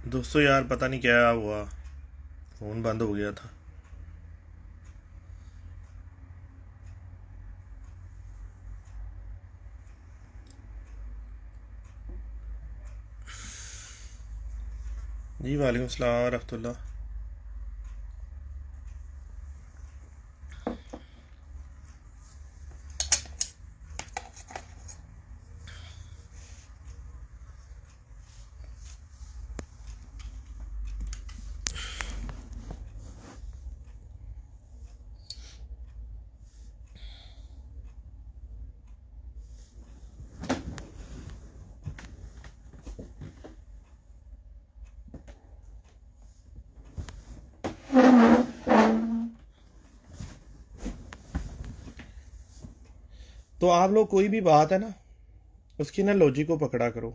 दोस्तों यार पता नहीं क्या हुआ। फ़ोन बंद हो गया था। जी वालेकुम सलाम रहमतुल्लाह। तो आप लोग कोई भी बात है ना, उसकी ना लॉजिक को पकड़ा करो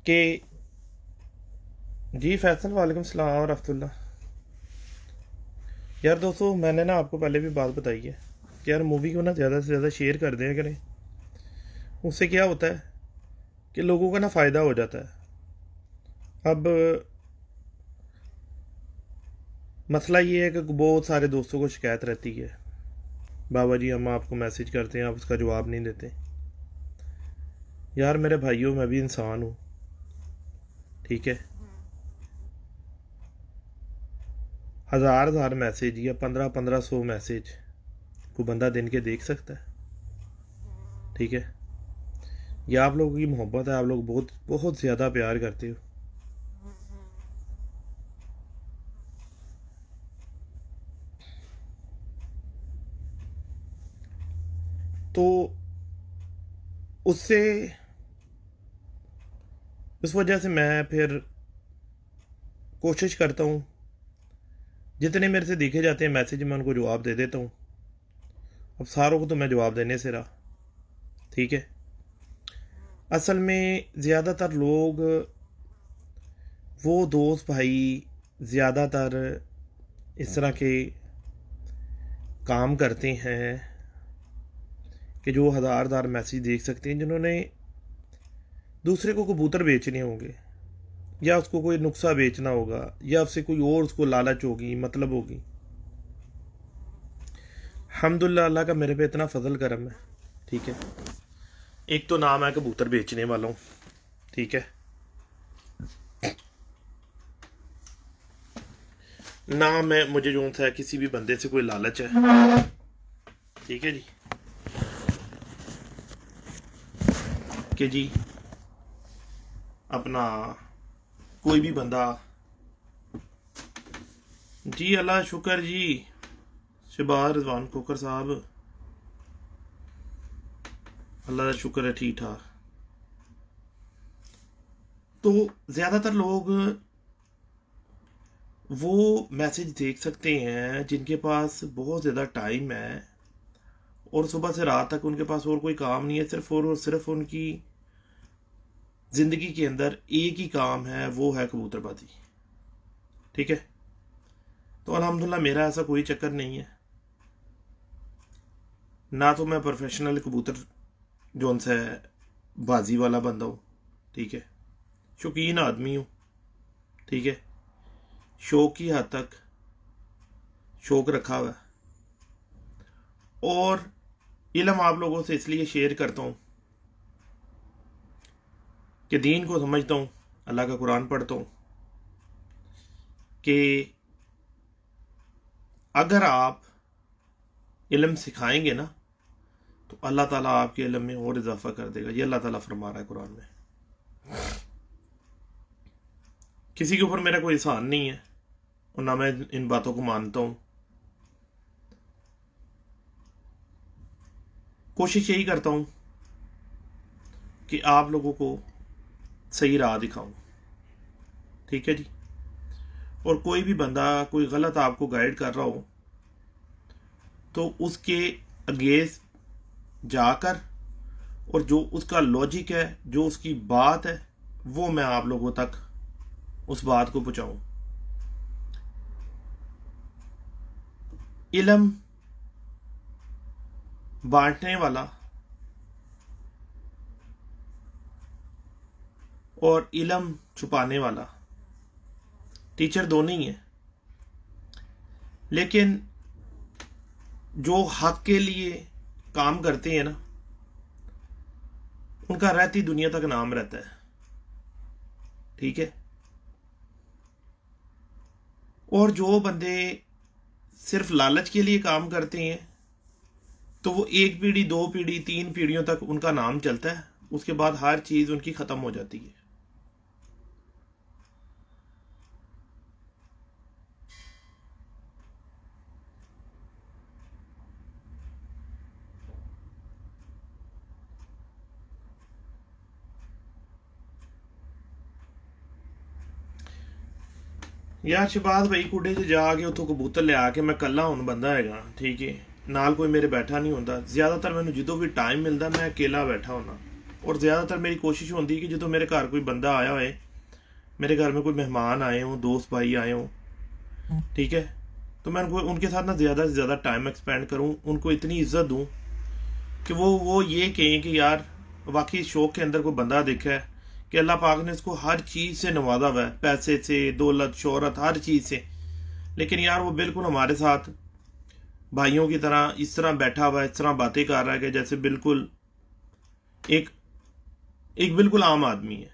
कि जी फैसल वालेकुम सलाम रहमतुल्लाह। यार दोस्तों मैंने ना आपको पहले भी बात बताई है कि यार मूवी को ना ज़्यादा से ज़्यादा शेयर कर दिया करें। उससे क्या होता है कि लोगों का ना फ़ायदा हो जाता है। अब मसला ये है कि बहुत सारे दोस्तों को शिकायत रहती है, बाबा जी हम आपको मैसेज करते हैं आप उसका जवाब नहीं देते। यार मेरे भाइयों मैं भी इंसान हूँ, ठीक है। हज़ार हज़ार मैसेज या 1500 मैसेज को बंदा दिन के देख सकता है, ठीक है। ये आप लोगों की मोहब्बत है, आप लोग बहुत बहुत ज़्यादा प्यार करते हो। तो उससे उस वजह से मैं फिर कोशिश करता हूँ, जितने मेरे से देखे जाते हैं मैसेज मैं उनको जवाब दे देता हूँ। अब सारों को तो मैं जवाब देने से रहा, ठीक है। असल में ज़्यादातर लोग, वो दोस्त भाई ज़्यादातर इस तरह के काम करते हैं कि जो हज़ार हज़ार मैसेज देख सकते हैं, जिन्होंने दूसरे को कबूतर बेचने होंगे या उसको कोई नुक्सा बेचना होगा या उससे कोई और उसको लालच होगी, मतलब होगी। अल्हम्दुलिल्लाह अल्लाह का मेरे पे इतना फजल करम है, ठीक है। एक तो नाम है कबूतर बेचने वालों, ठीक है। नाम है मुझे जो सा है किसी भी बंदे से कोई लालच है, ठीक है जी, कि जी अपना कोई भी बंदा, जी अल्लाह शुक्र जी, शबार रजवान कोकर साहब, अल्लाह का शुक्र है ठीक ठाक। तो ज़्यादातर लोग वो मैसेज देख सकते हैं जिनके पास बहुत ज़्यादा टाइम है और सुबह से रात तक उनके पास और कोई काम नहीं है, सिर्फ और सिर्फ उनकी ज़िंदगी के अंदर एक ही काम है, वो है कबूतरबाजी, ठीक है। तो अल्हम्दुलिल्लाह मेरा ऐसा कोई चक्कर नहीं है, ना तो मैं प्रोफेशनल कबूतर जो सा है बाजी वाला बंदा हूँ, ठीक है। शौकीन आदमी हूँ, ठीक है। शौक की हद तक शौक रखा हुआ है और इल्म आप लोगों से इसलिए शेयर करता हूँ कि दीन को समझता हूँ, अल्लाह का कुरान पढ़ता हूँ कि अगर आप इल्म सिखाएंगे ना तो अल्लाह ताला आपके इल्म में और इजाफा कर देगा। ये अल्लाह ताला फरमा रहा है कुरान में। किसी के ऊपर मेरा कोई एहसान नहीं है और ना मैं इन बातों को मानता हूँ। कोशिश यही करता हूँ कि आप लोगों को सही राह दिखाऊं, ठीक है जी। और कोई भी बंदा कोई गलत आपको गाइड कर रहा हो तो उसके अगेंस्ट जाकर और जो उसका लॉजिक है, जो उसकी बात है, वो मैं आप लोगों तक उस बात को पहुंचाऊं। इल्म बांटने वाला और इल्म छुपाने वाला, टीचर दोनों ही हैं। लेकिन जो हक के लिए काम करते हैं ना, उनका रहती दुनिया तक नाम रहता है। ठीक है। और जो बंदे सिर्फ लालच के लिए काम करते हैं, तो वो एक पीढ़ी, दो पीढ़ी, तीन पीढ़ियों तक उनका नाम चलता है, उसके बाद हर चीज उनकी खत्म हो जाती है। यार शहबाज भाई कुड़े च जाके उतों कबूतर लिया के मैं कला हूं बंदा हैगा, ठीक है, नाल कोई मेरे बैठा नहीं होंदा। ज्यादातर मैंने जो भी टाइम मिलता मैं अकेला बैठा होना, और ज्यादातर मेरी कोशिश होती है कि जो मेरे घर कोई बंदा आया होए, मेरे घर में कोई मेहमान आए हों, दोस्त भाई आए हों, ठीक है, तो मैं उनको उनके साथ ना ज़्यादा से ज़्यादा टाइम एक्सपेंड करूं, उनको इतनी इज्जत दूं कि वो ये कहें कि यार वाकई शौक के अंदर कोई बंदा देखा है कि अल्लाह पाक ने इसको हर चीज़ से नवाजा हुआ है, पैसे से, दौलत, शोहरत, हर चीज़ से, लेकिन यार वो बिल्कुल हमारे साथ भाइयों की तरह इस तरह बैठा हुआ है, इस तरह बातें कर रहा है कि जैसे बिल्कुल एक एक बिल्कुल आम आदमी है।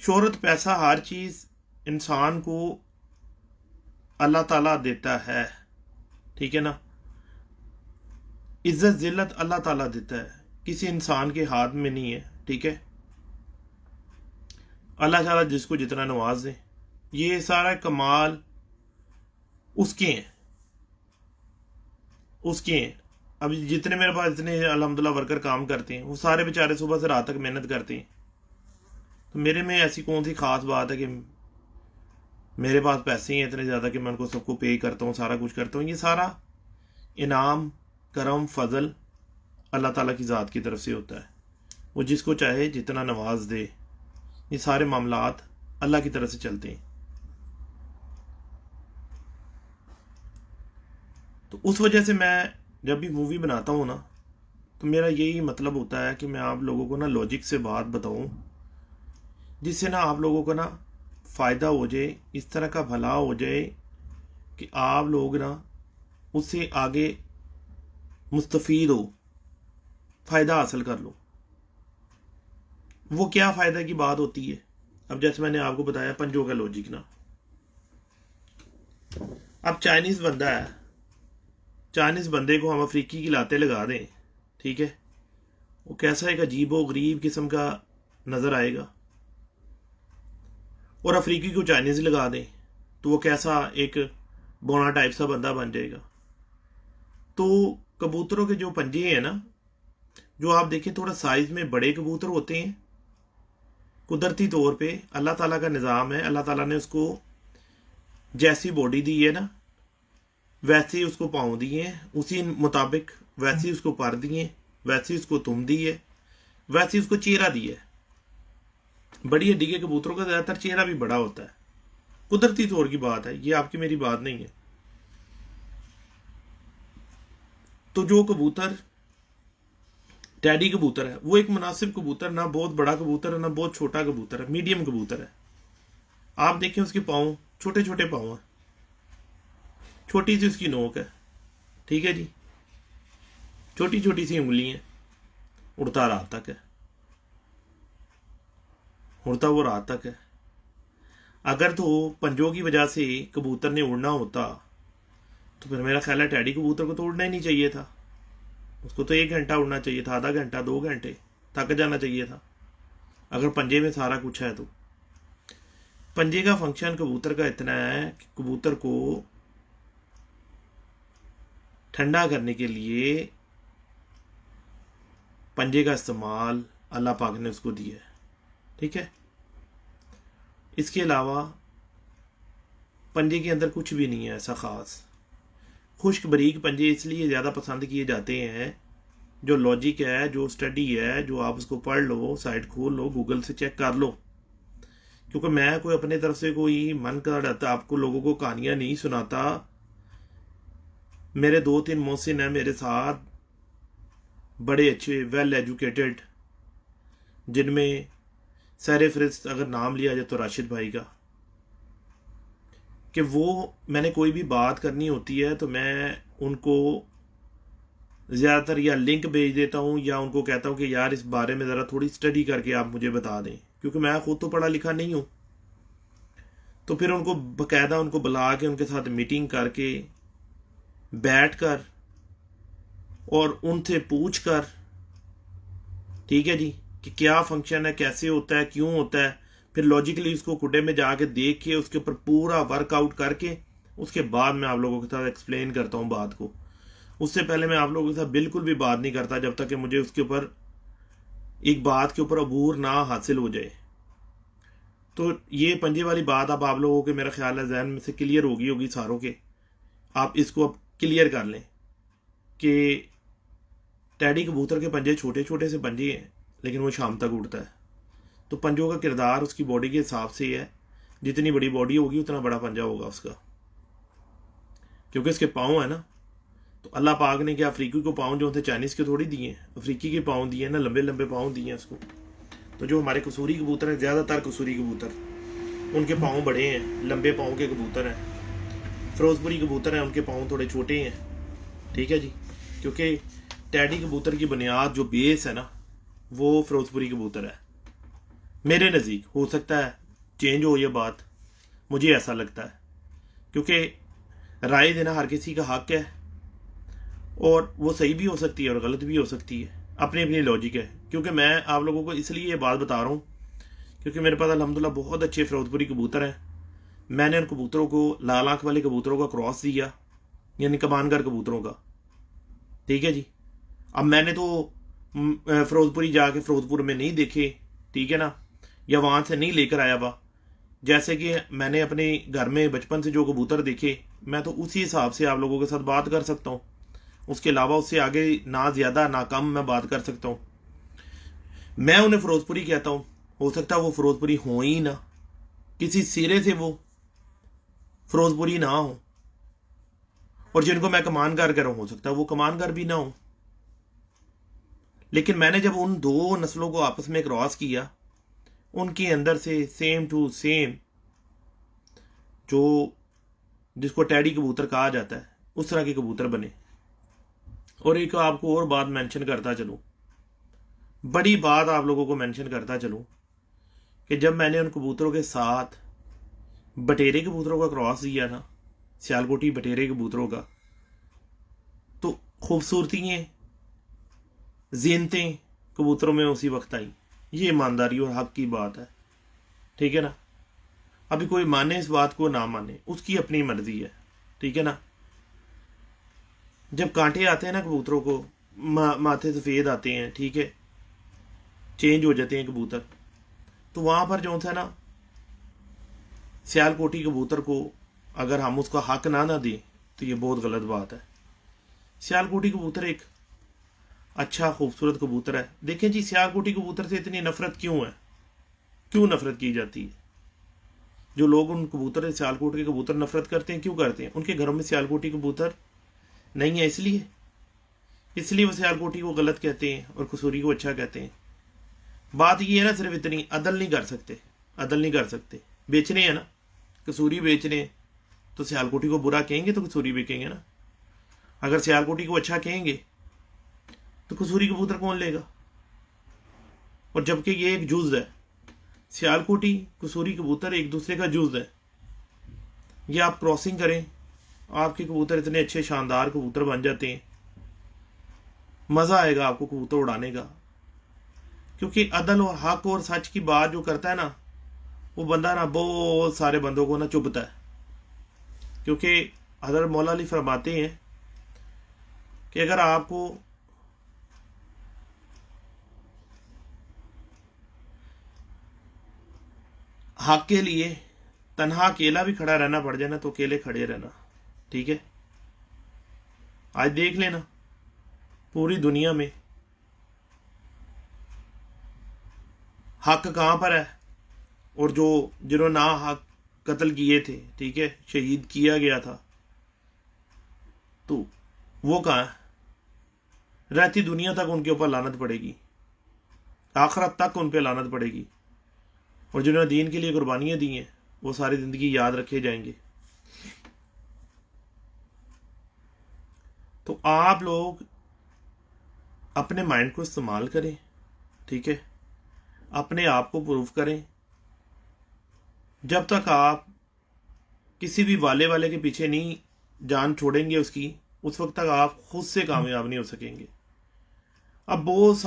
शोहरत, पैसा, हर चीज़ इंसान को अल्लाह ताला देता है, ठीक है ना। इज्जत जिल्लत अल्लाह ताला देता है, किसी इंसान के हाथ में नहीं है, ठीक है। अल्लाह ताला जिसको जितना नवाज दे, ये सारा कमाल उसके हैं, उसके हैं। अब जितने मेरे पास इतने अल्हम्दुलिल्लाह वर्कर काम करते हैं, वो सारे बेचारे सुबह से रात तक मेहनत करते हैं। तो मेरे में ऐसी कौन सी खास बात है कि मेरे पास पैसे हैं इतने ज़्यादा कि मैं उनको सबको पे करता हूँ, सारा कुछ करता हूँ। ये सारा इनाम, करम, फजल अल्लाह ताला की ज़ात की तरफ से होता है। वो जिसको चाहे जितना नवाज दे। ये सारे मामलात अल्लाह की तरफ से चलते हैं। तो उस वजह से मैं जब भी मूवी बनाता हूँ ना, तो मेरा यही मतलब होता है कि मैं आप लोगों को ना लॉजिक से बात बताऊँ, जिससे ना आप लोगों को ना फ़ायदा हो जाए, इस तरह का भला हो जाए कि आप लोग ना उससे आगे मुस्तफ़ीद हो, फ़ायदा हासिल कर लो। वो क्या फ़ायदा की बात होती है? अब जैसे मैंने आपको बताया पंजों का लॉजिक ना। अब चाइनीज़ बंदा है, चाइनीज़ बंदे को हम अफ्रीकी की लाते लगा दें, ठीक है, वो कैसा एक अजीबो गरीब किस्म का नज़र आएगा। और अफ्रीकी को चाइनीज़ लगा दें तो वो कैसा एक बोना टाइप सा बंदा बन जाएगा। तो कबूतरों के जो पंजे हैं ना, जो आप देखें थोड़ा साइज़ में बड़े कबूतर होते हैं, कुदरती तौर पे अल्लाह ताला का निज़ाम है। अल्लाह ताला ने उसको जैसी बॉडी दी है ना, वैसे ही उसको पाँव दिए हैं, उसी मुताबिक वैसे ही उसको पर दिए, वैसे ही उसको तुम दी है, वैसे ही उसको चेहरा दिया है। बड़ी हड्डी के कबूतरों का ज़्यादातर चेहरा भी बड़ा होता है, कुदरती तौर की बात है, ये आपकी मेरी बात नहीं है। तो जो कबूतर टैडी कबूतर है, वो एक मुनासिब कबूतर, ना बहुत बड़ा कबूतर है ना बहुत छोटा कबूतर है, मीडियम कबूतर है। आप देखें उसके पाँव छोटे छोटे पाँव हैं, छोटी सी उसकी नोक है, ठीक है जी, छोटी छोटी सी उंगली है, उड़ता रात तक है, उड़ता वो रात तक है। अगर तो पंजों की वजह से कबूतर ने उड़ना होता, तो फिर मेरा ख्याल है टैडी कबूतर को तो उड़ना ही नहीं चाहिए था। उसको तो 1 घंटा उड़ना चाहिए था, आधा घंटा, 2 घंटे, थक जाना चाहिए था। अगर पंजे में सारा कुछ है तो पंजे का फंक्शन कबूतर का इतना है कि कबूतर को ठंडा करने के लिए पंजे का इस्तेमाल अल्लाह पाक ने उसको दिया है, ठीक है। इसके अलावा पंजे के अंदर कुछ भी नहीं है ऐसा ख़ास। खुश्क बरीक पंजे इसलिए ज़्यादा पसंद किए जाते हैं, जो लॉजिक है, जो स्टडी है, जो आप उसको पढ़ लो, साइट खोल लो, गूगल से चेक कर लो। क्योंकि मैं कोई अपने तरफ से कोई मन कर आपको लोगों को कहानियाँ नहीं सुनाता। मेरे 2-3 मोहसिन हैं मेरे साथ, बड़े अच्छे वेल एजुकेटेड, जिनमें सर फहरिस्त अगर नाम लिया जाए तो राशिद भाई का, कि वो मैंने कोई भी बात करनी होती है तो मैं उनको ज़्यादातर या लिंक भेज देता हूँ या उनको कहता हूँ कि यार इस बारे में ज़रा थोड़ी स्टडी करके आप मुझे बता दें, क्योंकि मैं खुद तो पढ़ा लिखा नहीं हूँ। तो फिर उनको बकायदा उनको बुला के उनके साथ मीटिंग करके बैठ कर और उनसे पूछ कर, ठीक है जी, कि क्या फंक्शन है, कैसे होता है, क्यों होता है, फिर लॉजिकली उसको कुडे में जाके देख के उसके ऊपर पूरा वर्कआउट करके उसके बाद मैं आप लोगों के साथ एक्सप्लेन करता हूँ बात को। उससे पहले मैं आप लोगों के साथ बिल्कुल भी बात नहीं करता जब तक कि मुझे उसके ऊपर एक बात के ऊपर अबूर ना हासिल हो जाए। तो ये पंजे वाली बात अब आप लोगों के मेरा ख्याल है जहन में से क्लियर होगी सारों के। आप इसको अब क्लियर कर लें कि टैडी कबूतर के पंजे छोटे छोटे से पंजे हैं, लेकिन वो शाम तक उड़ता है। तो पंजों का किरदार उसकी बॉडी के हिसाब से है, जितनी बड़ी बॉडी होगी उतना बड़ा पंजा होगा उसका, क्योंकि इसके पाँव है ना। तो अल्लाह पाक ने क्या अफ्रीकी को पाँव जो थे चाइनीज़ के थोड़ी दिए हैं, अफ्रीकी के पाँव दिए ना, लंबे लंबे पाँव दिए हैं उसको। तो जो हमारे कसूरी कबूतर हैं, ज़्यादातर कसूरी कबूतर, उनके पाँव बड़े हैं, लंबे पाँव के कबूतर हैं। फिरोजपुरी कबूतर हैं, उनके पाँव थोड़े छोटे हैं, ठीक है जी। क्योंकि टैडी कबूतर की बुनियाद जो बेस है ना, वो फिरोजपुरी कबूतर है। मेरे नज़दीक हो सकता है चेंज हो ये बात, मुझे ऐसा लगता है, क्योंकि राय देना हर किसी का हक है और वो सही भी हो सकती है और गलत भी हो सकती है, अपनी अपनी लॉजिक है। क्योंकि मैं आप लोगों को इसलिए ये बात बता रहा हूँ क्योंकि मेरे पास अल्हम्दुलिल्लाह बहुत अच्छे फिरोजपुरी कबूतर हैं। मैंने उन कबूतरों को लाल आँख वाले कबूतरों का क्रॉस दिया, यानी कमानगर कबूतरों का, ठीक है जी। अब मैंने तो फिरोजपुरी जाके फिरोजपुर में नहीं देखे, ठीक है ना, या वहाँ से नहीं लेकर आया हुआ। जैसे कि मैंने अपने घर में बचपन से जो कबूतर देखे, मैं तो उसी हिसाब से आप लोगों के साथ बात कर सकता हूँ। उसके अलावा उससे आगे ना ज़्यादा ना कम मैं बात कर सकता हूँ। मैं उन्हें फिरोजपुरी कहता हूँ, हो सकता है वो फिरोजपुरी हो ही ना, किसी सिरे से वो फिरोजपुरी ना हो, और जिनको मैं कमानगर कह रहा हूँ हो सकता है वो कमानगर भी ना हो। लेकिन मैंने जब उन दो नस्लों को आपस में क्रॉस किया, उनके अंदर से सेम टू सेम जो जिसको टैडी कबूतर कहा जाता है उस तरह के कबूतर बने। और एक आपको और बात मेंशन करता चलूं, बड़ी बात आप लोगों को मेंशन करता चलूं, कि जब मैंने उन कबूतरों के साथ बटेरे कबूतरों का क्रॉस दिया ना, सियालकोटी बटेरे कबूतरों का, तो खूबसूरतियाँ जीनतें कबूतरों में उसी वक्त आई। ये ईमानदारी और हक की बात है, ठीक है ना। अभी कोई माने इस बात को ना माने, उसकी अपनी मर्जी है, ठीक है ना। जब कांटे आते हैं ना कबूतरों को, माथे सफ़ेद आते हैं, ठीक है, चेंज हो जाते हैं कबूतर, तो वहाँ पर जो था ना, सियालकोटी कबूतर को अगर हम उसका हक ना दें तो ये बहुत गलत बात है। सियालकोटी कबूतर एक अच्छा खूबसूरत कबूतर है। देखें जी, सियालकोटी कबूतर से इतनी नफरत क्यों है, क्यों नफरत की जाती है? जो लोग उन कबूतर से सियालकोट के कबूतर नफरत करते हैं, क्यों करते हैं? उनके घरों में सियालकोटी कबूतर नहीं है, इसलिए वो सियालकोटी को गलत कहते हैं और कसूरी को अच्छा कहते हैं। बात ये है ना, सिर्फ इतनी, अदल नहीं कर सकते। बेचने हैं ना, कसूरी बेचने, तो सियालकोटी को बुरा कहेंगे तो कसूरी बेचेंगे ना। अगर सियालकोटी को अच्छा कहेंगे तो कसूरी कबूतर कौन लेगा? और जबकि ये एक जुज़ है, सियालकोटी कसूरी कबूतर एक दूसरे का जुज़ है। ये आप क्रॉसिंग करें, आपके कबूतर इतने अच्छे शानदार कबूतर बन जाते हैं, मज़ा आएगा आपको कबूतर उड़ाने का। क्योंकि अदल और हक और सच की बात जो करता है ना, वो बंदा ना बहुत सारे बंदों को ना चुभता है। क्योंकि हज़रत मौला अली फरमाते हैं कि अगर आपको हक के लिए तन्हा अकेला भी खड़ा रहना पड़ जाए ना, तो अकेले खड़े रहना, ठीक है। आज देख लेना पूरी दुनिया में हक कहाँ पर है, और जो जिन्होंने ना हक कत्ल किए थे, ठीक है, शहीद किया गया था, तो वो कहाँ है? रहती दुनिया तक उनके ऊपर लानत पड़ेगी, आखिरत तक उन पे लानत पड़ेगी। और जिन्होंने दीन के लिए कुर्बानियाँ दी हैं वो सारी ज़िंदगी याद रखे जाएंगे। तो आप लोग अपने माइंड को इस्तेमाल करें, ठीक है, अपने आप को प्रूव करें। जब तक आप किसी भी वाले के पीछे नहीं जान छोड़ेंगे उसकी, उस वक्त तक आप खुद से कामयाब नहीं हो सकेंगे। अब बहुत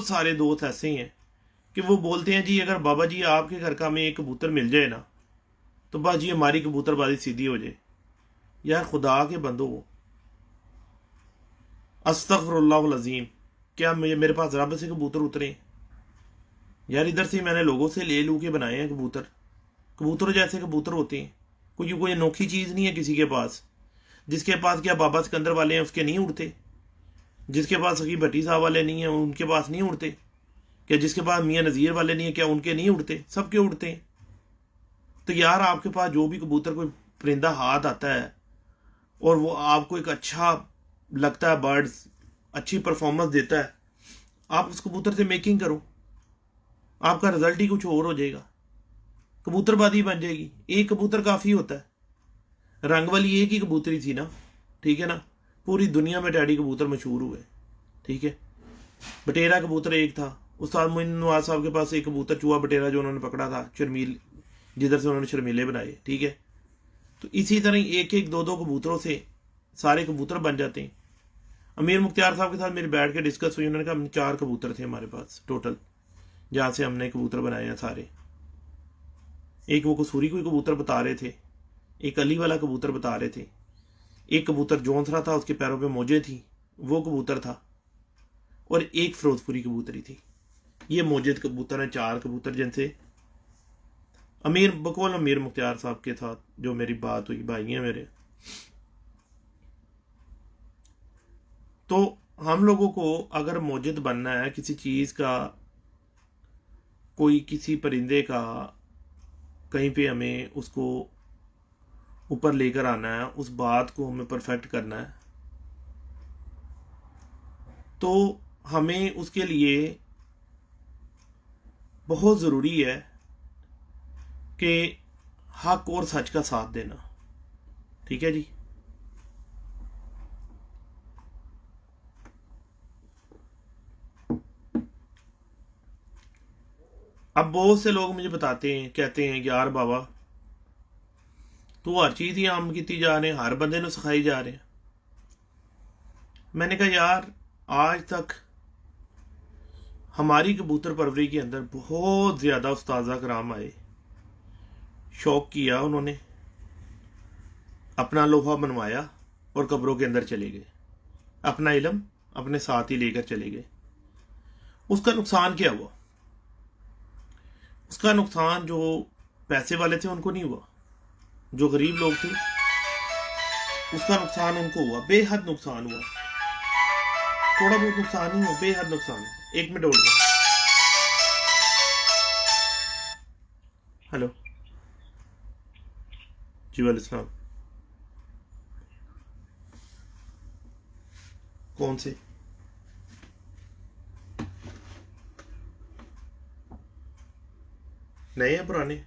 सारे दोस्त ऐसे हैं कि वो बोलते हैं जी अगर बाबा जी आपके घर का हमें एक कबूतर मिल जाए ना तो बस जी हमारी कबूतरबाजी सीधी हो जाए। यार खुदा के बंदो, अस्तगफिरुल्लाह अज़ीम, क्या मेरे पास रब से कबूतर उतरे? यार इधर से मैंने लोगों से ले लू के बनाए हैं कबूतर। कबूतर जैसे कबूतर होते हैं, कोई अनोखी चीज़ नहीं है किसी के पास। जिसके पास क्या बाबा सिकंदर वाले हैं उसके नहीं उड़ते, जिसके पास सखी भट्टी साहब वाले नहीं है उनके पास नहीं उड़ते, क्या जिसके पास मियाँ नज़ीर वाले नहीं है क्या उनके नहीं उड़ते? सबके उड़ते हैं। तो यार आपके पास जो भी कबूतर कोई परिंदा हाथ आता है और वो आपको एक अच्छा लगता है, बर्ड्स अच्छी परफॉर्मेंस देता है, आप उस कबूतर से मेकिंग करो, आपका रिजल्ट ही कुछ और हो जाएगा, कबूतरबाजी बन जाएगी। एक कबूतर काफ़ी होता है, रंग वाली एक ही कबूतरी थी ना, ठीक है ना, पूरी दुनिया में टैडी कबूतर मशहूर हुए, ठीक है। बटेरा कबूतर एक था, उस्ताद मोइन नवाज साहब के पास एक कबूतर चूहा बटेरा जो उन्होंने पकड़ा था, शर्मील, जिधर से उन्होंने शर्मीले बनाए, ठीक है। तो इसी तरह एक एक दो दो कबूतरों से सारे कबूतर बन जाते हैं। अमीर मुख्तियार साहब के साथ मेरी बैठ के डिस्कस हुई, उन्होंने कहा हम 4 कबूतर थे हमारे पास टोटल, जहाँ से हमने कबूतर बनाए हैं सारे। एक वो कसूरी कोई कबूतर बता रहे थे, एक अली वाला कबूतर बता रहे थे, एक कबूतर जोंसरा था उसके पैरों पे मोजे थी वो कबूतर था, और एक फिरोजपुरी कबूतरी थी। ये मोजिद कबूतर हैं 4 कबूतर, जिनसे अमीर मुख्तियार साहब के साथ जो मेरी बात हुई, भाई हैं मेरे। तो हम लोगों को अगर मोजिद बनना है किसी चीज़ का, कोई किसी परिंदे का, कहीं पे हमें उसको ऊपर लेकर आना है, उस बात को हमें परफेक्ट करना है, तो हमें उसके लिए बहुत ज़रूरी है कि हक और सच का साथ देना, ठीक है जी। अब बहुत से लोग मुझे बताते हैं, कहते हैं यार बाबा तू हर चीज़ ही आम की जा रहे, हर बंदे ने सिखाई जा रहे हैं। मैंने कहा यार आज तक हमारी कबूतर परवरी के अंदर बहुत ज़्यादा उस्ताज़ा कराम आए, शौक किया उन्होंने, अपना लोहा बनवाया और कब्रों के अंदर चले गए, अपना इल्म अपने साथ ही लेकर चले गए। उसका नुकसान क्या हुआ? उसका नुकसान जो पैसे वाले थे उनको नहीं हुआ, जो गरीब लोग थे उसका नुकसान उनको हुआ, बेहद नुकसान हुआ। थोड़ा बहुत नुकसान ही हुआ, बेहद नुकसान। एक मिनट होल्ड करो। हेलो जी वाले सलाम। कौन से? नए या पुराने?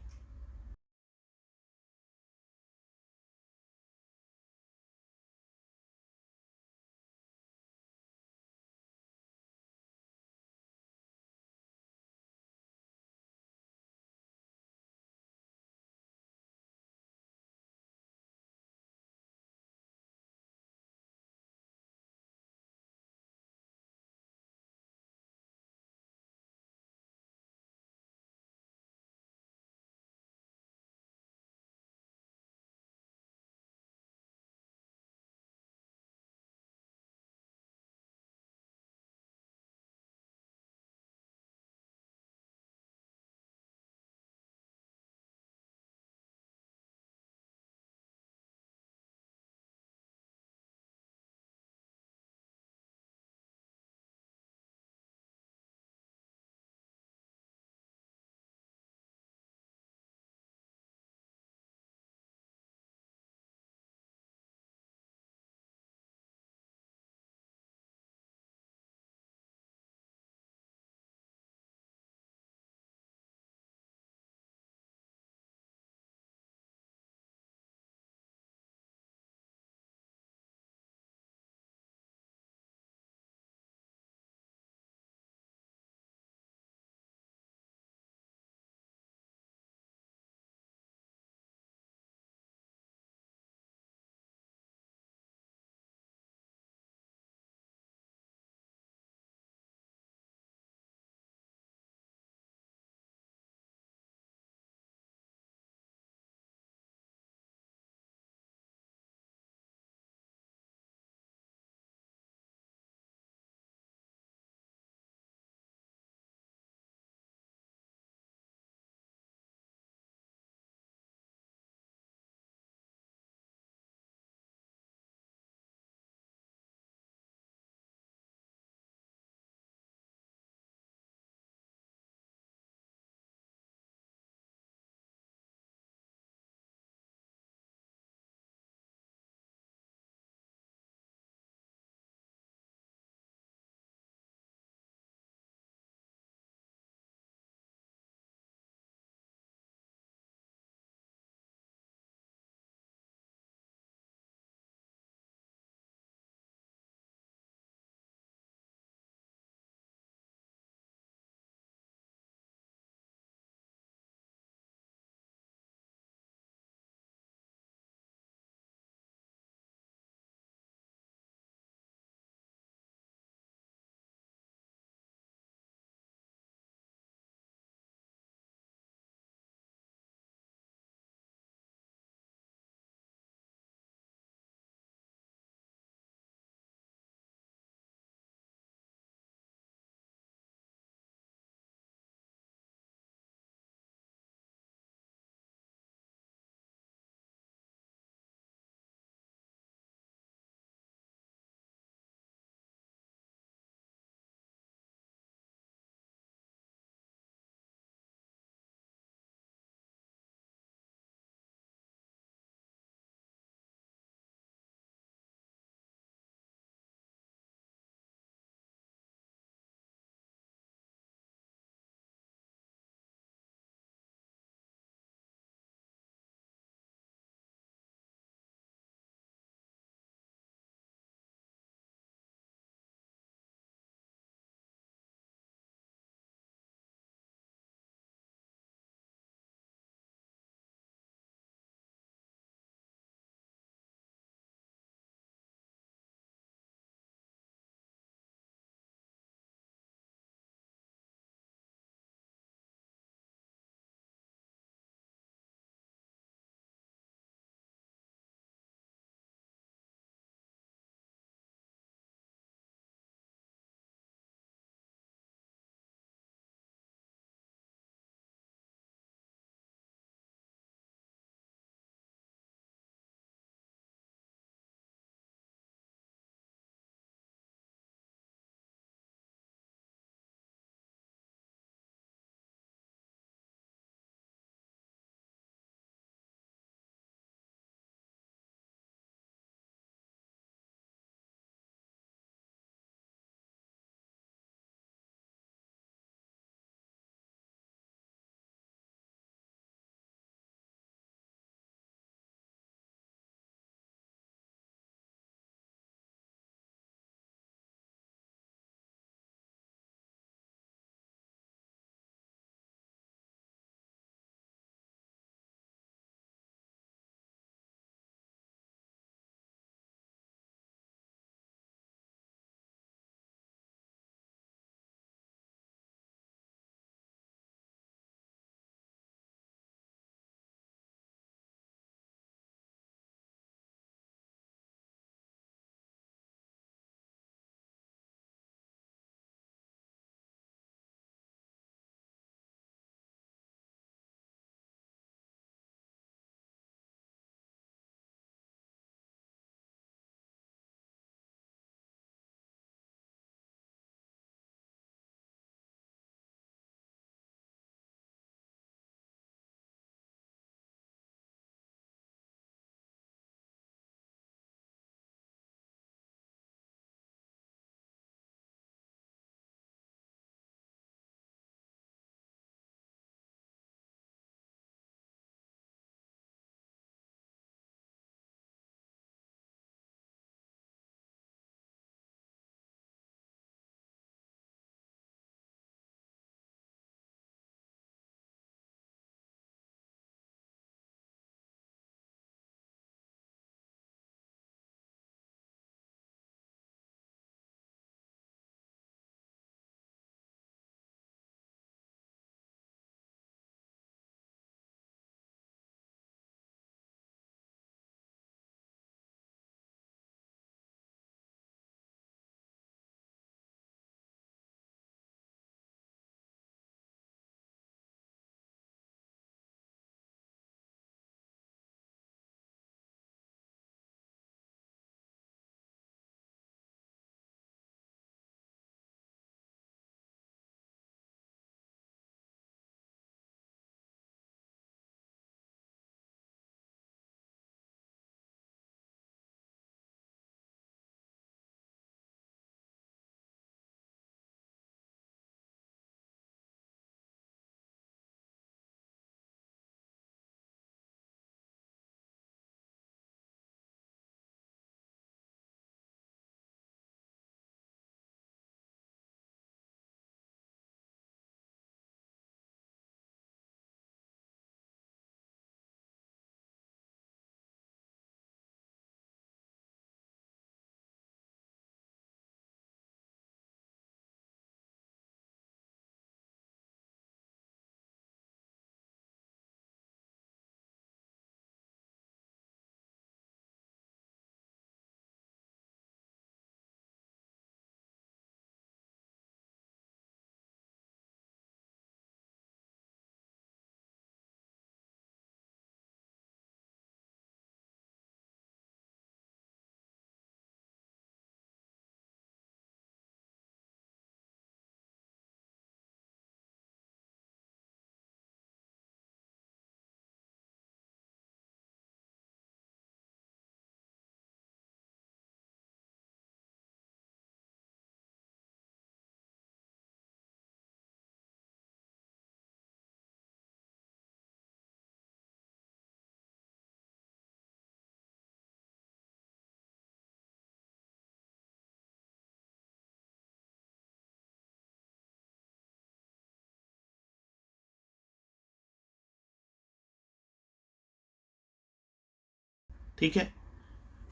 ठीक है।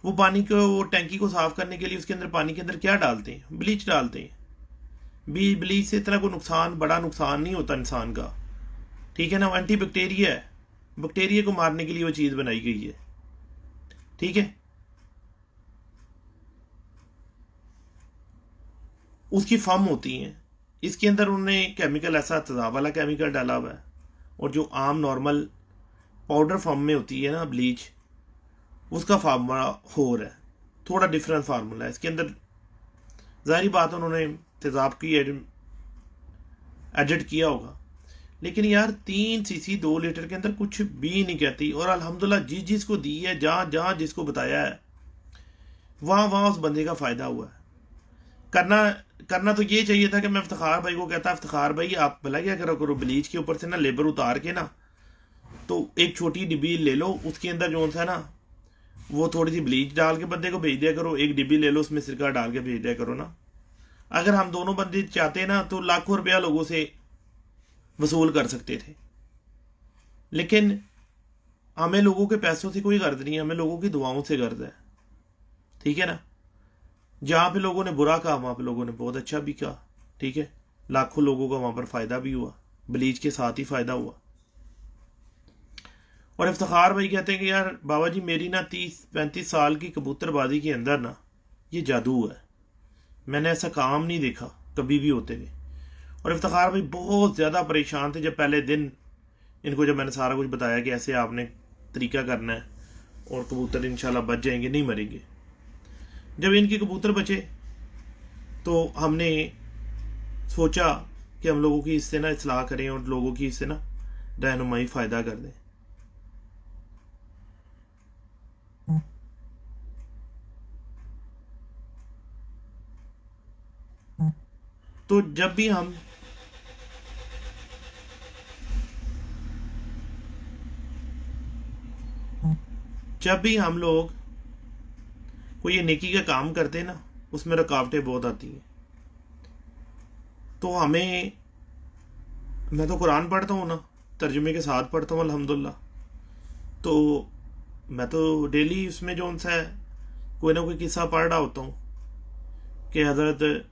वो पानी को, वो टैंकी को साफ करने के लिए उसके अंदर, पानी के अंदर क्या डालते हैं? ब्लीच डालते हैं। ब्लीच से इतना कोई नुकसान, बड़ा नुकसान नहीं होता इंसान का, ठीक है ना। एंटी बैक्टीरिया है, बैक्टीरिया को मारने के लिए वो चीज़ बनाई गई है, ठीक है। उसकी फॉर्म होती हैं, इसके अंदर उन्होंने केमिकल ऐसा तेजाब वाला केमिकल डाला हुआ है, और जो आम नॉर्मल पाउडर फॉर्म में होती है ना ब्लीच, उसका फार्मूला और है, थोड़ा डिफरेंट फार्मूला है इसके अंदर। ज़ाहिर बात उन्होंने तेजाब की एडिट किया होगा, लेकिन यार 3 सीसी 2 लीटर के अंदर कुछ भी नहीं कहती। और अल्हम्दुलिल्लाह जिसको दी है, जहाँ जहाँ जिसको बताया है, वहाँ वहाँ उस बंदे का फ़ायदा हुआ है। करना तो ये चाहिए था कि मैं इफ्तिखार भाई को कहता, इफ्तिखार भाई आप भला क्या करो, ब्लीच के ऊपर से ना लेबर उतार के ना, तो एक छोटी डिब्बी ले लो, उसके अंदर जो सा ना वो थोड़ी सी ब्लीच डाल के बंदे को भेज दिया करो, एक डिब्बी ले लो, उसमें सिरका डाल के भेज दिया करो ना। अगर हम दोनों बंदे चाहते ना तो लाखों रुपया लोगों से वसूल कर सकते थे, लेकिन हमें लोगों के पैसों से कोई गर्ज नहीं है, हमें लोगों की दुआओं से गर्ज है, ठीक है ना। जहाँ पे लोगों ने बुरा कहा वहाँ पे लोगों ने बहुत अच्छा भी कहा, ठीक है। लाखों लोगों का वहाँ पर फ़ायदा भी हुआ, ब्लीच के साथ ही फ़ायदा हुआ। और इफ्तिखार भाई कहते हैं कि यार बाबा जी मेरी ना 30-35 साल की कबूतरबाजी के अंदर ना ये जादू है, मैंने ऐसा काम नहीं देखा कभी भी होते हुए। और इफ्तिखार भाई बहुत ज़्यादा परेशान थे जब पहले दिन इनको, जब मैंने सारा कुछ बताया कि ऐसे आपने तरीका करना है और कबूतर इंशाल्लाह बच जाएंगे, नहीं मरेंगे। जब इनके कबूतर बचे तो हमने सोचा कि हम लोगों की इससे ना इस्लाह करें और लोगों की इससे ना रहनुमाई फ़ायदा कर दें। तो जब भी हम लोग कोई ये नेकी का काम करते हैं ना, उसमें रुकावटें बहुत आती हैं। तो मैं तो कुरान पढ़ता हूँ ना, तर्जुमे के साथ पढ़ता हूँ अल्हम्दुलिल्लाह। तो मैं तो डेली उसमें जो उनसा है कोई ना कोई किस्सा पढ़ रहा होता हूँ कि हज़रत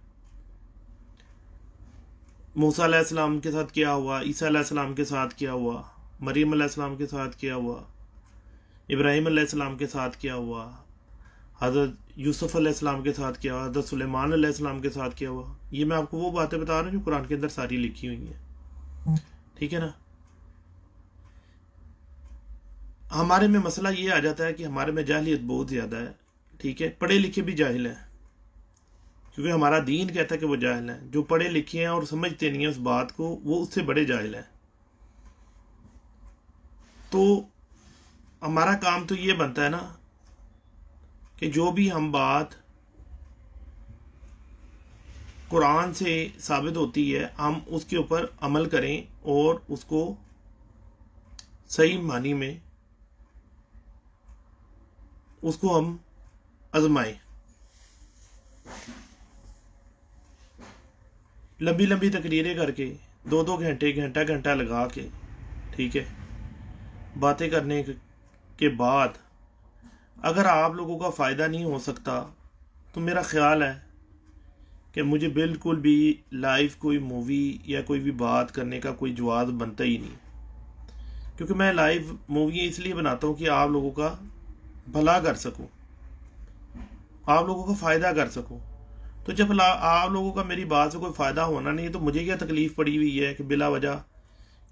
मूसा अलैहिस्सलाम के साथ क्या हुआ, ईसा अलैहिस्सलाम के साथ क्या हुआ, मरियम अलैहिस्सलाम के साथ क्या हुआ, इब्राहीम अलैहिस्सलाम के साथ क्या हुआ, हज़रत यूसुफ अलैहिस्सलाम के साथ क्या हुआ, हज़रत सुलेमान अलैहिस्सलाम के साथ क्या हुआ। ये मैं आपको वो बातें बता रहा हूँ जो कुरान के अंदर सारी लिखी हुई हैं, ठीक है ना। हमारे में मसला ये आ जाता है कि हमारे में जाहिलियत बहुत ज़्यादा है, ठीक है। पढ़े लिखे भी जाहिल हैं, क्योंकि हमारा दीन कहता है कि वो जाहिल हैं। जो पढ़े लिखे हैं और समझते नहीं हैं उस बात को, वो उससे बड़े जाहिल हैं। तो हमारा काम तो ये बनता है ना कि जो भी हम बात कुरान से साबित होती है हम उसके ऊपर अमल करें और उसको सही मानी में उसको हम आजमाएं। लंबी लंबी तकरीरें करके 2-2 घंटे, घंटा घंटा लगा के, ठीक है, बातें करने के बाद अगर आप लोगों का फ़ायदा नहीं हो सकता, तो मेरा ख्याल है कि मुझे बिल्कुल भी लाइव कोई मूवी या कोई भी बात करने का कोई जवाब बनता ही नहीं। क्योंकि मैं लाइव मूवी इसलिए बनाता हूँ कि आप लोगों का भला कर सकूँ, आप लोगों का फ़ायदा कर सकूँ। तो जब आप लोगों का मेरी बात से कोई फ़ायदा होना नहीं है, तो मुझे क्या तकलीफ़ पड़ी हुई है कि बिला वजह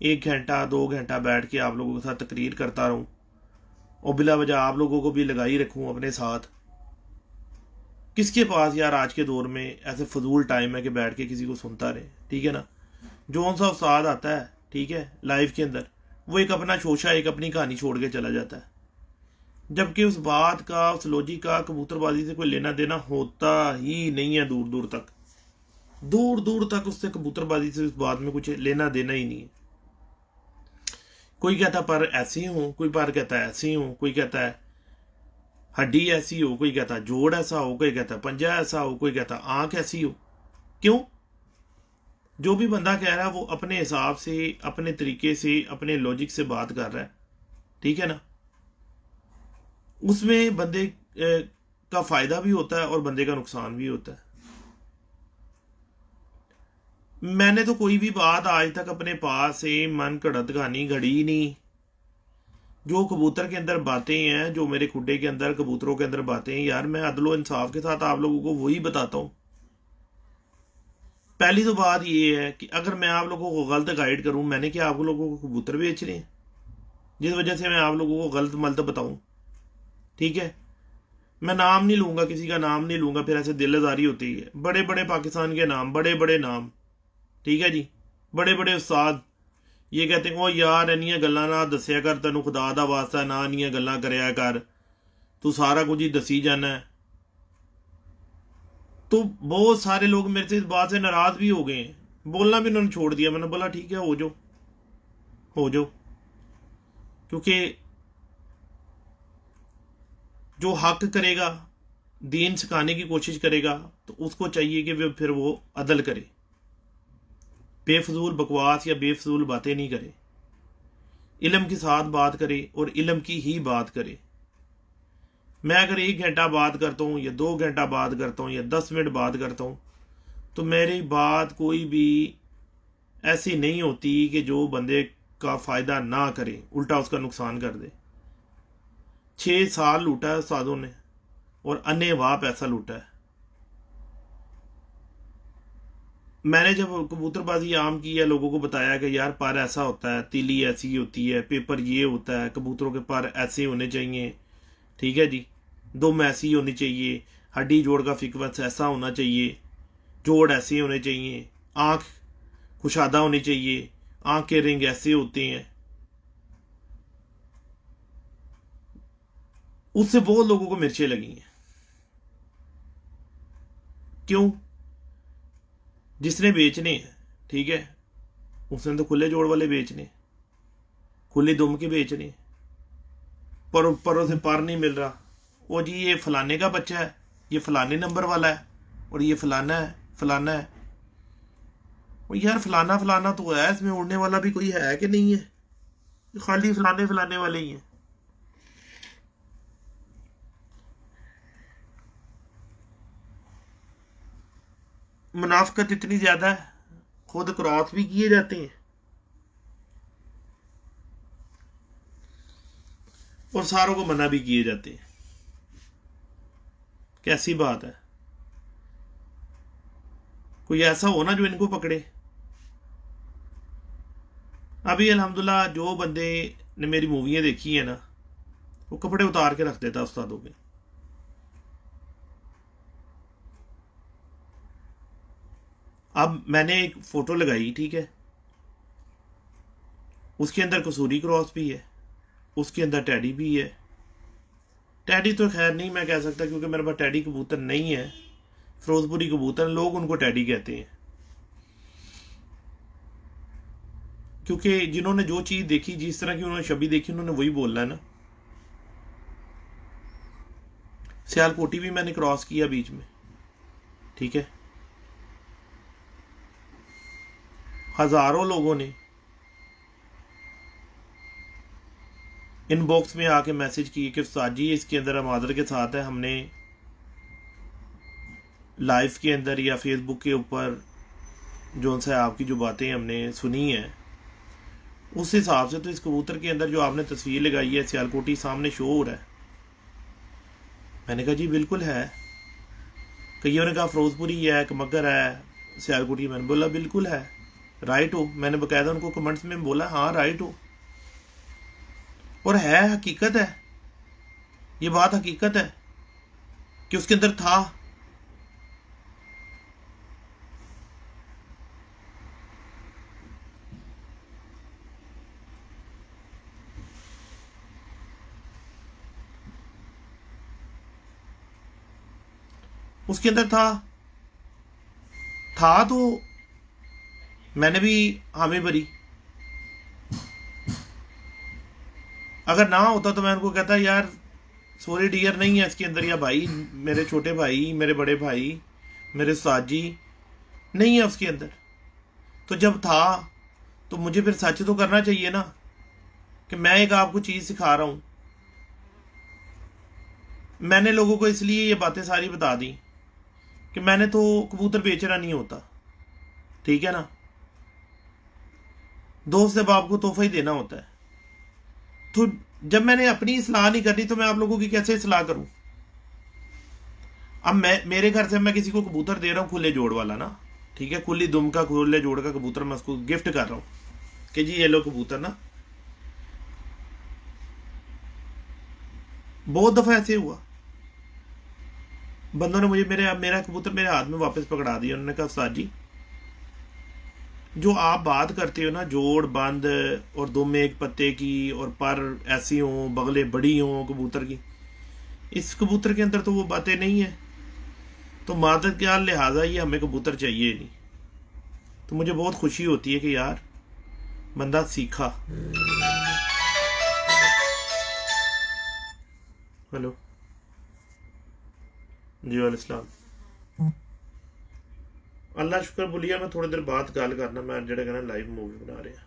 1 घंटा 2 घंटा बैठ के आप लोगों के साथ तकरीर करता रहूं और बिला वजह आप लोगों को भी लगाई रखूं अपने साथ। किसके पास यार आज के दौर में ऐसे फजूल टाइम है कि बैठ के किसी को सुनता रहे, ठीक है ना। जो सा उस्ताद आता है, ठीक है, लाइव के अंदर, वो एक अपना शोशा, एक अपनी कहानी छोड़ के चला जाता है, जबकि उस बात का, उस लॉजिक का कबूतरबाजी से कोई लेना देना होता ही नहीं है। दूर दूर तक, दूर दूर तक उससे, कबूतरबाजी से, उस बात में कुछ लेना देना ही नहीं है। कोई कहता पर ऐसी हूं, कोई पर कहता है ऐसी हूं, कोई कहता है हड्डी ऐसी हो, कोई कहता जोड़ ऐसा हो, कोई कहता पंजा ऐसा हो, कोई कहता आंख ऐसी हो। क्यों? जो भी बंदा कह रहा है वो अपने हिसाब से, अपने तरीके से, अपने लॉजिक से बात कर रहा है, ठीक है ना। उसमें बंदे का फायदा भी होता है और बंदे का नुकसान भी होता है। मैंने तो कोई भी बात आज तक अपने पास से मन घड़त गानी घड़ी नहीं। जो कबूतर के अंदर बातें हैं, जो मेरे खुड्डे के अंदर कबूतरों के अंदर बातें हैं यार, मैं अदलो इंसाफ के साथ आप लोगों को वही बताता हूँ। पहली तो बात ये है कि अगर मैं आप लोगों को गलत गाइड करूं, मैंने क्या आप लोगों को कबूतर बेचने हैं जिस वजह से मैं आप लोगों को गलत मलत बताऊं? ठीक है, मैं नाम नहीं लूंगा, किसी का नाम नहीं लूंगा, फिर ऐसे दिल आजारी होती है। बड़े बड़े पाकिस्तान के नाम, बड़े बड़े नाम, ठीक है जी, बड़े बड़े उस्ताद ये कहते हैं ओ यार इन्नियां गल्लां ना दस्या कर, तेनों खुदा दा वास्ता ना इन्नियां गल्लां करया कर, तू सारा कुछ ही दसी जाना है। तो बहुत सारे लोग मेरे से इस बात से नाराज भी हो गए हैं, बोलना भी उन्होंने छोड़ दिया। मैंने बोला ठीक है, हो जाओ हो जाओ, क्योंकि जो हक करेगा, दीन सिखाने की कोशिश करेगा, तो उसको चाहिए कि वे फिर वो अदल करे, बेफजूल बकवास या बेफजूल बातें नहीं करे, इल्म के साथ बात करे और इल्म की ही बात करे। मैं अगर 1 घंटा बात करता हूँ या 2 घंटा बात करता हूँ या 10 मिनट बात करता हूँ, तो मेरी बात कोई भी ऐसी नहीं होती कि जो बंदे का फ़ायदा ना करे, उल्टा उसका नुकसान कर दे। 6 साल लूटा है उस्तादों ने और अन्नेवाह पैसा लूटा है। मैंने जब कबूतरबाजी आम की है, लोगों को बताया कि यार पर ऐसा होता है, तीली ऐसी होती है, पेपर ये होता है, कबूतरों के पर ऐसे होने चाहिए, ठीक है जी, दुम ऐसी होनी चाहिए, हड्डी जोड़ का फिकवत ऐसा होना चाहिए, जोड़ ऐसे होने चाहिए, आँख कुशादा होनी चाहिए, आँख के रिंग ऐसे होते हैं। उससे बहुत लोगों को मिर्चें लगी हैं। क्यों? जिसने बेचने हैं, ठीक है, उसने तो खुले जोड़ वाले बेचने, खुली दुम के बेचने, परों से पर नहीं मिल रहा। वो जी ये फलाने का बच्चा है, ये फलाने नंबर वाला है, और ये फलाना है फलाना है। और यार फलाना फलाना तो है, इसमें उड़ने वाला भी कोई है कि नहीं है? खाली फलाने फलाने वाले ही हैं। मुनाफकत इतनी ज्यादा है, खुद क्रॉस भी किए जाते हैं और सारों को मना भी किए जाते हैं। कैसी बात है? कोई ऐसा हो ना जो इनको पकड़े। अभी अल्हम्दुलिल्लाह जो बंदे ने मेरी मूवियाँ देखी है ना, वो कपड़े उतार के रख देता उस्तादों के। अब मैंने एक फोटो लगाई, ठीक है, उसके अंदर कसूरी क्रॉस भी है, उसके अंदर टैडी भी है। टैडी तो खैर नहीं मैं कह सकता, क्योंकि मेरे पास टैडी कबूतर नहीं है, फिरोजपुरी कबूतर, लोग उनको टैडी कहते हैं। क्योंकि जिन्होंने जो चीज़ देखी, जिस तरह की उन्होंने छवि देखी, उन्होंने वही बोलना है ना। सियालकोटी भी मैंने क्रॉस किया बीच में, ठीक है, हजारों लोगों ने इनबॉक्स में आके मैसेज किए कि उस्ताद जी इसके अंदर हम आदर के साथ है, हमने लाइव के अंदर या फेसबुक के ऊपर जो सा आपकी जो बातें हमने सुनी है, उस हिसाब से तो इस कबूतर के अंदर जो आपने तस्वीर लगाई है सियालकोटी सामने शो हो रहा है। मैंने कहा जी बिल्कुल है। कईयों ने कहा फिरोजपुरी है, एक मगर है, सियालकोटी। मैंने बोला बिल्कुल है, राइट हो। मैंने बकायदा उनको कमेंट्स में बोला हाँ राइट हो, और है, हकीकत है, ये बात हकीकत है कि उसके अंदर था। उसके अंदर था तो मैंने भी हामी भरी। अगर ना होता तो मैं उनको कहता यार सॉरी डियर नहीं है इसके अंदर, या भाई मेरे छोटे भाई, मेरे बड़े भाई, मेरे उस्ताद जी, नहीं है उसके अंदर। तो जब था तो मुझे फिर सच तो करना चाहिए ना, कि मैं एक आपको चीज़ सिखा रहा हूँ। मैंने लोगों को इसलिए ये बातें सारी बता दी कि मैंने तो कबूतर बेचना नहीं होता, ठीक है ना। दोस्त जब आपको तोहफा ही देना होता है, तो जब मैंने अपनी सलाह नहीं करनी तो मैं आप लोगों की कैसे सलाह करूं। अब मैं, मेरे घर से मैं किसी को कबूतर दे रहा हूँ खुले जोड़ वाला ना, ठीक है, खुली दुम का खुले जोड़ का कबूतर मैं उसको गिफ्ट कर रहा हूँ कि जी ये लो कबूतर ना। बहुत दफा ऐसे हुआ, बंदों ने मुझे मेरा कबूतर मेरे हाथ में वापस पकड़ा दिया। उन्होंने कहा उस्ताद जी, जो आप बात करते हो ना जोड़ बंद और दुम एक पत्ते की और पर ऐसी हो, बगले बड़ी हो कबूतर की, इस कबूतर के अंदर तो वो बातें नहीं है, तो मादत क्या लिहाजा ये हमें कबूतर चाहिए नहीं। तो मुझे बहुत खुशी होती है कि यार बंदा सीखा। हेलो जी वालेकुम। अल्लाह शुक्र बोलिए, मैं थोड़ी देर बाद गल करना, मैं जेह्ड़ा कहना लाइव मूवी बना रहा।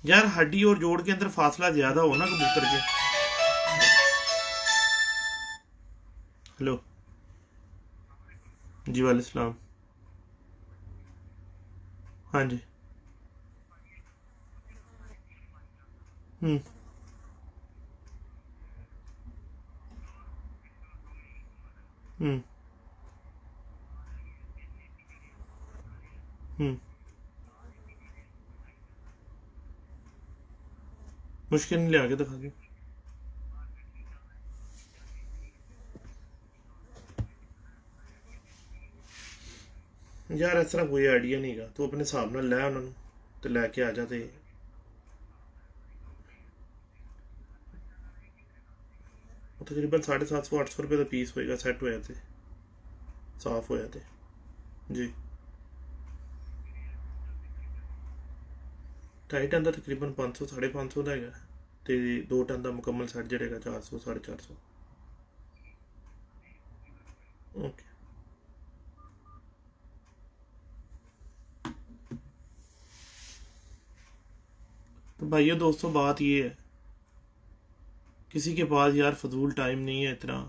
यार हड्डी और जोड़ के अंदर फासला ज्यादा हो ना कबूतर के। हेलो जी वालेकुम। हाँ जी। हम्म। हम्म। हम्म। मुश्किल नहीं ले आके दिखा के। यार इस तरह कोई आइडिया नहीं गा, तू अपने हिसाब नाल लै उन्होंने ते लैके आ जा। ते वो तकरीबन 750-800 रुपये का पीस होएगा, सैट होया ते साफ होया ते जी। 2.5 टन का तकरीबन 500-550 का हैगा, ते 2 टन का मुकम्मल सैट जड़ेगा 400-450। ओके। तो भाइयों दोस्तों बात ये है, किसी के पास यार फजूल टाइम नहीं है इतना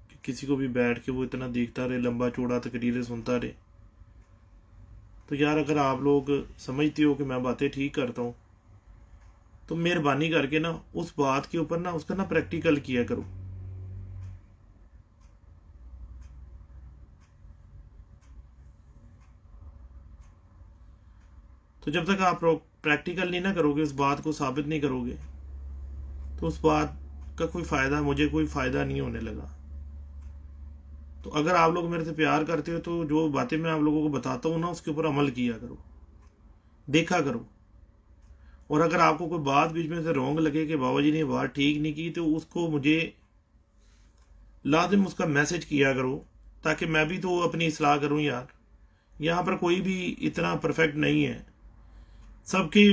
कि किसी को भी बैठ के वो इतना देखता रहे, लंबा चौड़ा तकरीरें सुनता रहे। तो यार अगर आप लोग समझते हो कि मैं बातें ठीक करता हूँ, तो मेहरबानी करके ना उस बात के ऊपर ना उसका ना प्रैक्टिकल किया करो। तो जब तक आप प्रैक्टिकल नहीं ना करोगे, उस बात को साबित नहीं करोगे, तो उस बात का कोई फ़ायदा, मुझे कोई फ़ायदा नहीं होने लगा। तो अगर आप लोग मेरे से प्यार करते हो तो जो बातें मैं आप लोगों को बताता हूँ ना उसके ऊपर अमल किया करो, देखा करो। और अगर आपको कोई बात बीच में से रॉन्ग लगे कि बाबा जी ने बात ठीक नहीं की, तो उसको मुझे लाजिम उसका मैसेज किया करो, ताकि मैं भी तो अपनी इस्लाह करूँ यार। यहाँ पर कोई भी इतना परफेक्ट नहीं है, सबके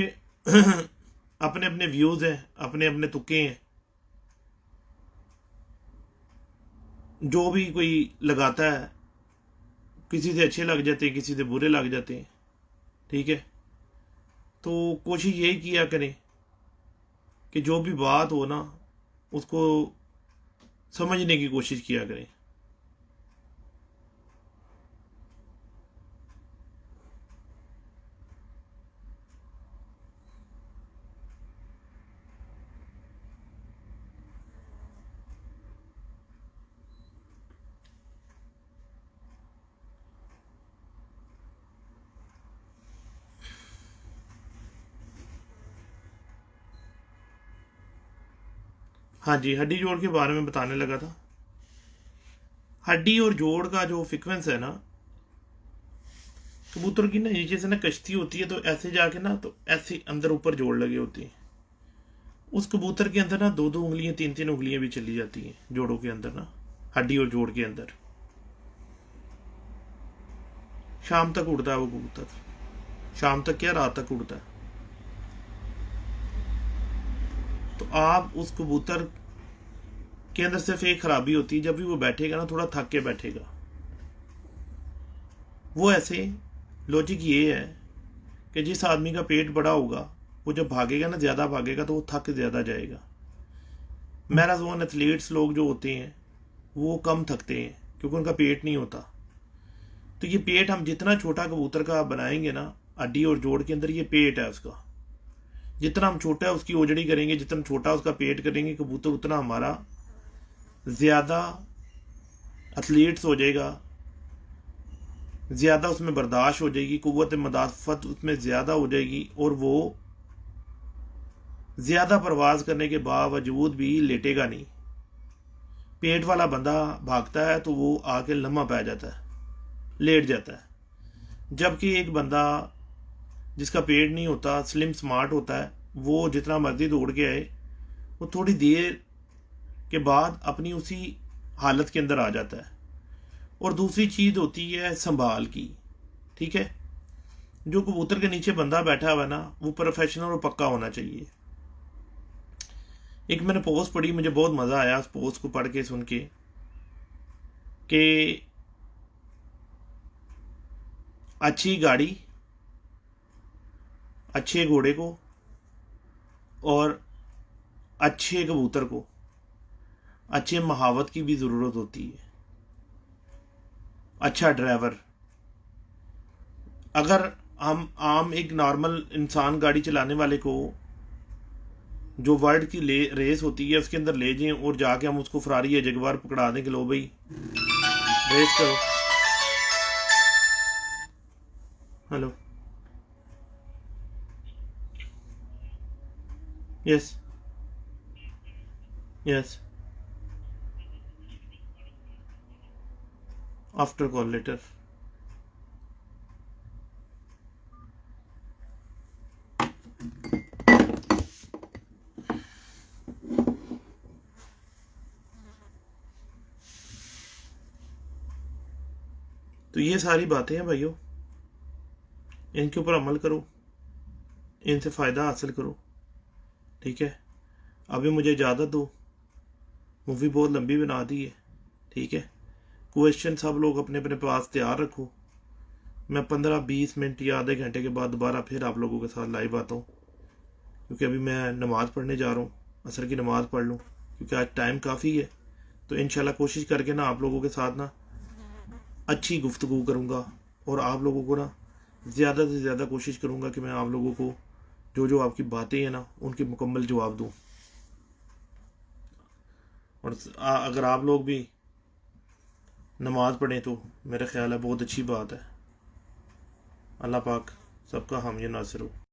अपने अपने व्यूज़ हैं, अपने अपने तुक्के हैं। जो भी कोई लगाता है, किसी से अच्छे लग जाते हैं, किसी से बुरे लग जाते हैं, ठीक है। तो कोशिश यही किया करें कि जो भी बात हो ना उसको समझने की कोशिश किया करें। हाँ जी, हड्डी जोड़ के बारे में बताने लगा था। हड्डी और जोड़ का जो फ्रिक्वेंस है ना, कबूतर की ना नीचे से ना कश्ती होती है, तो ऐसे जाके ना तो ऐसे अंदर ऊपर जोड़ लगे होते हैं। उस कबूतर के अंदर ना 2-2 उंगलियां 3-3 उंगलियां भी चली जाती हैं जोड़ों के अंदर ना, हड्डी और जोड़ के अंदर। शाम तक उड़ता है वो कबूतर। शाम तक क्या, रात तक उड़ता है। तो आप उस कबूतर के अंदर सिर्फ एक खराबी होती है, जब भी वो बैठेगा ना थोड़ा थक के बैठेगा। वो ऐसे लॉजिक ये है कि जिस आदमी का पेट बड़ा होगा वो जब भागेगा ना, ज़्यादा भागेगा तो वो थक ज़्यादा जाएगा। मैराथन एथलीट्स लोग जो होते हैं वो कम थकते हैं क्योंकि उनका पेट नहीं होता। तो ये पेट हम जितना छोटा कबूतर का बनाएंगे ना, हड्डी और जोड़ के अंदर ये पेट है उसका, जितना हम छोटा है उसकी ओजड़ी करेंगे, जितना छोटा उसका पेट करेंगे कबूतर, उतना हमारा ज़्यादा एथलीट्स हो जाएगा, ज़्यादा उसमें बर्दाश्त हो जाएगी, कुव्वत मदाफ़त उसमें ज़्यादा हो जाएगी, और वो ज़्यादा परवाज़ करने के बावजूद भी लेटेगा नहीं। पेट वाला बंदा भागता है तो वो आके लम्हा पै जाता है, लेट जाता है। जबकि एक बंदा जिसका पेट नहीं होता, स्लिम स्मार्ट होता है, वो जितना मर्जी दौड़ के आए, वो थोड़ी देर के बाद अपनी उसी हालत के अंदर आ जाता है। और दूसरी चीज़ होती है संभाल की, ठीक है। जो कबूतर के नीचे बंदा बैठा हुआ है ना, वो प्रोफेशनल और पक्का होना चाहिए। एक मैंने पोस्ट पढ़ी, मुझे बहुत मज़ा आया उस पोस्ट को पढ़ के सुन के, कि अच्छी गाड़ी, अच्छे घोड़े को और अच्छे कबूतर को अच्छे महावत की भी ज़रूरत होती है। अच्छा ड्राइवर, अगर हम आम एक नॉर्मल इंसान गाड़ी चलाने वाले को जो वर्ल्ड की रेस होती है उसके अंदर ले जाएं और जाके हम उसको फरारी या जगवार पकड़ा दें कि लो भाई रेस करो। Hello, yes yes, after call later. तो ये सारी बातें हैं भाइयों, इनके ऊपर अमल करो, इनसे फ़ायदा हासिल करो, ठीक है। अभी मुझे इजाज़त दो, मूवी बहुत लंबी बना दी है, ठीक है। क्वेश्चन सब लोग अपने अपने पास तैयार रखो। मैं 15-20 मिनट या आधे घंटे के बाद दोबारा फिर आप लोगों के साथ लाइव आता हूँ, क्योंकि अभी मैं नमाज़ पढ़ने जा रहा हूँ, असर की नमाज़ पढ़ लूँ, क्योंकि आज टाइम काफ़ी है। तो इंशाल्लाह कोशिश करके ना आप लोगों के साथ ना अच्छी गुफ्तगू करूँगा, और आप लोगों को ना ज़्यादा से ज़्यादा कोशिश करूँगा कि मैं आप लोगों को जो जो आपकी बातें हैं ना उनके मुकम्मल जवाब दूँ। और अगर आप लोग भी नमाज़ पढ़ें तो मेरा ख्याल है बहुत अच्छी बात है। अल्लाह पाक सबका हामी नासिर हो।